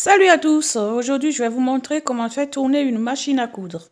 Salut à tous, aujourd'hui je vais vous montrer comment faire tourner une machine à coudre.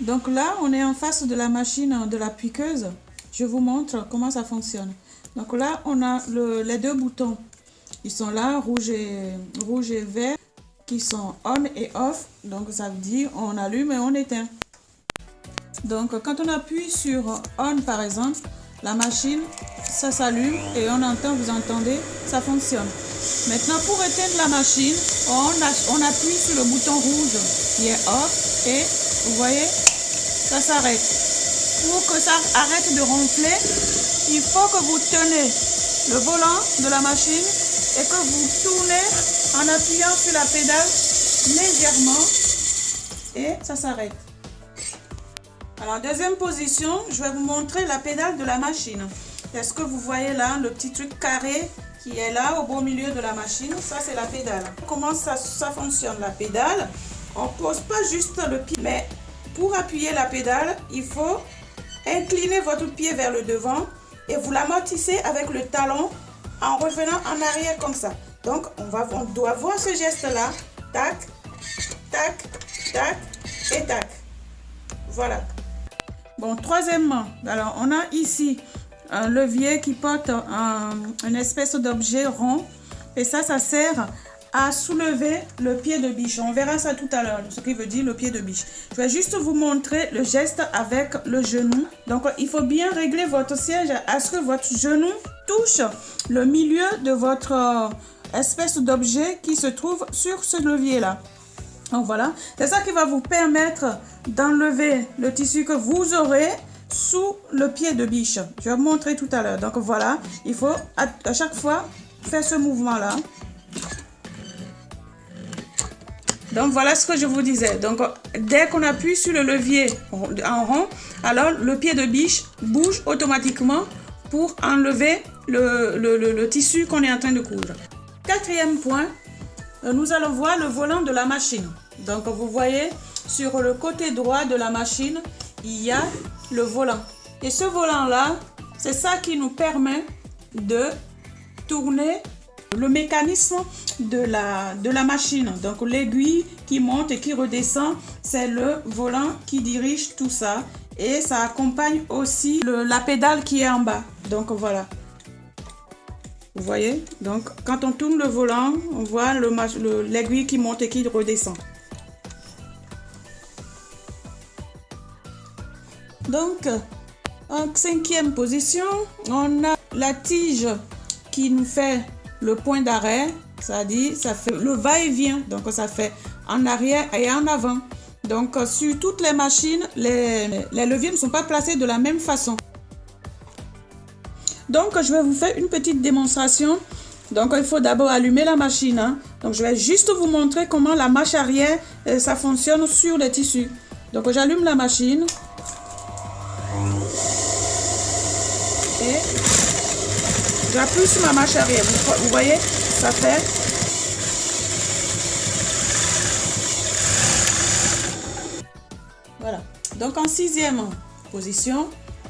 Donc là, on est en face de la machine de la piqueuse. Je vous montre comment ça fonctionne. Donc là, on a les deux boutons. Ils sont là, rouge et vert, qui sont on et off. Donc ça veut dire on allume et on éteint. Donc quand on appuie sur on par exemple, la machine, ça s'allume et on entend, vous entendez, ça fonctionne. Maintenant pour éteindre la machine, on appuie sur le bouton rouge qui est off et vous voyez, ça s'arrête. Pour que ça arrête de ronfler, il faut que vous tenez le volant de la machine et que vous tournez en appuyant sur la pédale légèrement et ça s'arrête. Alors, deuxième position, je vais vous montrer la pédale de la machine. Est-ce que vous voyez là le petit truc carré qui est là au beau milieu de la machine? Ça, c'est la pédale. Comment ça fonctionne la pédale? On ne pose pas juste le pied, mais pour appuyer la pédale, il faut incliner votre pied vers le devant et vous l'amortissez avec le talon en revenant en arrière comme ça. Donc, on doit voir ce geste-là. Tac, tac, tac et tac. Voilà. Bon, troisièmement, alors on a ici un levier qui porte une espèce d'objet rond et ça sert à soulever le pied de biche. On verra ça tout à l'heure, ce qui veut dire le pied de biche. Je vais juste vous montrer le geste avec le genou. Donc, il faut bien régler votre siège à ce que votre genou touche le milieu de votre espèce d'objet qui se trouve sur ce levier-là. Donc voilà, c'est ça qui va vous permettre d'enlever le tissu que vous aurez sous le pied de biche. Je vais vous montrer tout à l'heure. Donc voilà, il faut à chaque fois faire ce mouvement-là. Donc voilà ce que je vous disais. Donc dès qu'on appuie sur le levier en rond, alors le pied de biche bouge automatiquement pour enlever le tissu qu'on est en train de coudre. Quatrième point, nous allons voir le volant de la machine. Donc vous voyez sur le côté droit de la machine, il y a le volant. Et ce volant-là, c'est ça qui nous permet de tourner le mécanisme de la machine. Donc l'aiguille qui monte et qui redescend, c'est le volant qui dirige tout ça. Et ça accompagne aussi la pédale qui est en bas. Donc voilà. Vous voyez? Donc quand on tourne le volant, on voit l'aiguille qui monte et qui redescend. Donc, en cinquième position, on a la tige qui nous fait le point d'arrêt, c'est-à-dire ça fait le va-et-vient, donc ça fait en arrière et en avant. Donc sur toutes les machines, les leviers ne sont pas placés de la même façon. Donc je vais vous faire une petite démonstration. Donc il faut d'abord allumer la machine, hein. Donc je vais juste vous montrer comment la marche arrière, ça fonctionne sur les tissus. Donc j'allume la machine. Et j'appuie sur ma marche arrière. Vous voyez, ça fait. Voilà. Donc en sixième position,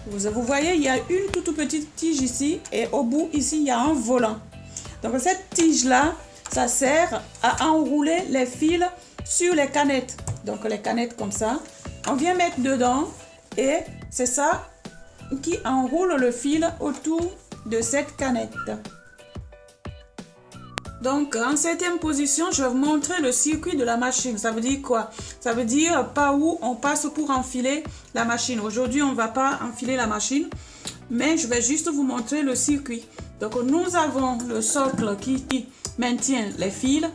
vous voyez, il y a une toute petite tige ici et au bout ici, il y a un volant. Donc cette tige-là, ça sert à enrouler les fils sur les canettes. Donc les canettes comme ça. On vient mettre dedans Et c'est ça qui enroule le fil autour de cette canette. Donc, en 7e position, je vais vous montrer le circuit de la machine. Ça veut dire quoi? Ça veut dire par où on passe pour enfiler la machine. Aujourd'hui, on ne va pas enfiler la machine, mais je vais juste vous montrer le circuit. Donc, nous avons le socle qui maintient les fils.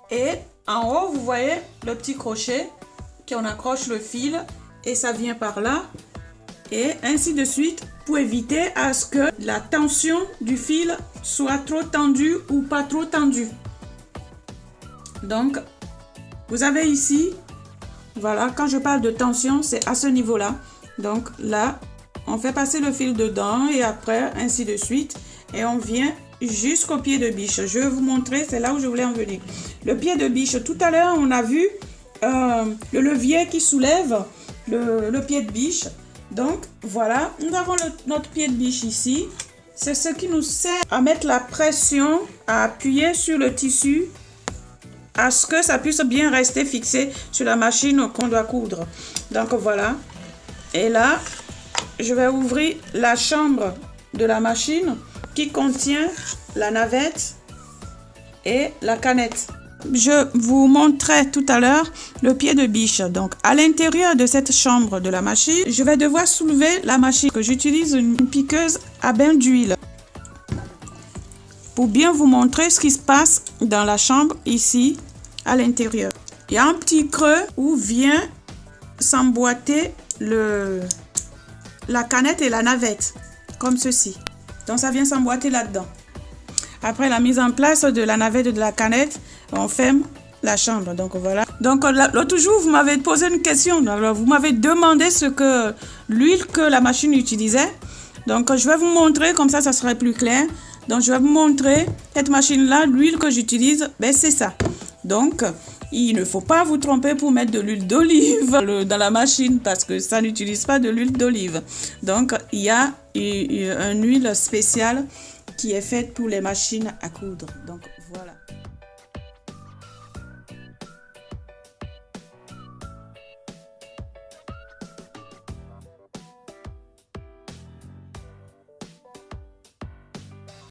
Et en haut, vous voyez le petit crochet qu'on accroche le fil et ça vient par là. Et ainsi de suite pour éviter à ce que la tension du fil soit trop tendue ou pas trop tendue. Donc, vous avez ici, voilà, quand je parle de tension, c'est à ce niveau-là. Donc là, on fait passer le fil dedans et après, ainsi de suite. Et on vient jusqu'au pied de biche. Je vais vous montrer, c'est là où je voulais en venir. Le pied de biche, tout à l'heure, on a vu le levier qui soulève le pied de biche. Donc, voilà, nous avons notre pied de biche ici. C'est ce qui nous sert à mettre la pression, à appuyer sur le tissu, à ce que ça puisse bien rester fixé sur la machine qu'on doit coudre. Donc, voilà. Et là, je vais ouvrir la chambre de la machine qui contient la navette et la canette. Je vous montrais tout à l'heure le pied de biche. Donc, à l'intérieur de cette chambre de la machine, je vais devoir soulever la machine. J'utilise une piqueuse à bain d'huile pour bien vous montrer ce qui se passe dans la chambre ici à l'intérieur. Il y a un petit creux où vient s'emboîter la canette et la navette, comme ceci. Donc, ça vient s'emboîter là-dedans. Après la mise en place de la navette et de la canette, on ferme la chambre. Donc voilà. Donc l'autre jour, vous m'avez posé une question. Alors, vous m'avez demandé l'huile que la machine utilisait. Donc je vais vous montrer, comme ça serait plus clair. Donc je vais vous montrer cette machine-là, l'huile que j'utilise, ben c'est ça. Donc il ne faut pas vous tromper pour mettre de l'huile d'olive dans la machine parce que ça n'utilise pas de l'huile d'olive. Donc il y a une huile spéciale qui est faite pour les machines à coudre. Donc voilà.